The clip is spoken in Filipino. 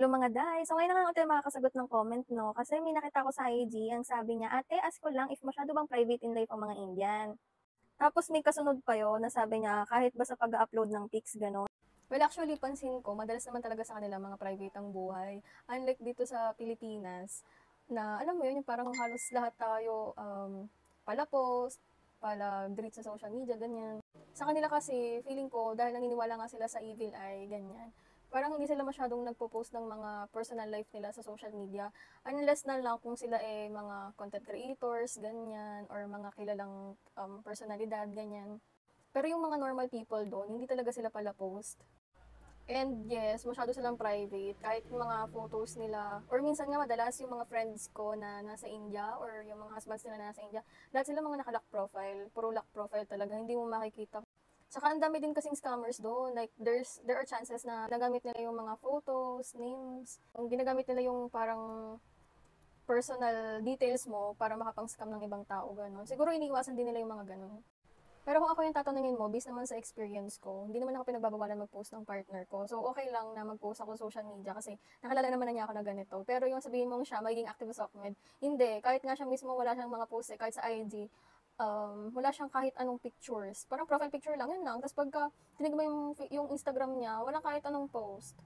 Hello mga day! So ngayon na nga ako tayo makakasagot ng comment 'no, kasi may nakita ko sa IG ang sabi niya, "Ate ask ko lang if masyado bang private in life ang mga Indian?" Tapos may kasunod pa yun na sabi niya kahit ba sa pag-a-upload ng pics gano'n. Well actually pansin ko madalas naman talaga sa kanila mga private ang buhay. Unlike dito sa Pilipinas na alam mo yun yung parang halos lahat tayo, pala-post, pala-greet sa social media ganyan. Sa kanila kasi feeling ko dahil naniniwala nga sila sa evil eye ganyan, parang hindi sila masyadong nagpo-post ng mga personal life nila sa social media, unless na lang kung sila, mga content creators, ganyan, or mga kilalang, personalidad, ganyan. Pero yung mga normal people do'n, hindi talaga sila pala-post. And yes, masyado silang private, kahit yung mga photos nila or minsan nga madalas yung mga friends ko na nasa India or yung mga husbands nila na nasa India, lahat sila mga naka-lock profile, puro lock profile talaga, hindi mo makikita. Tsaka ang dami din kasing scammers doon, like there are chances na ginagamit nila yung mga photos, names, ginagamit nila yung parang personal details mo para makapang-scam ng ibang tao, gano'n. Siguro iniiwasan din nila yung mga gano'n. Pero kung ako yung tatanungin mo, based naman sa experience ko, hindi naman ako pinagbabawalan mag-post ng partner ko. So, okay lang na mag-post ako sa social media kasi nakalala naman na niya ako na ganito. Pero yung sabihin mong siya, magiging active sa Okmed, hindi. Kahit nga siya mismo wala siyang mga post kahit sa IG, wala siyang kahit anong pictures. Parang profile picture lang, yun lang. Tapos pagka tinig mo yung Instagram niya, wala kahit anong post.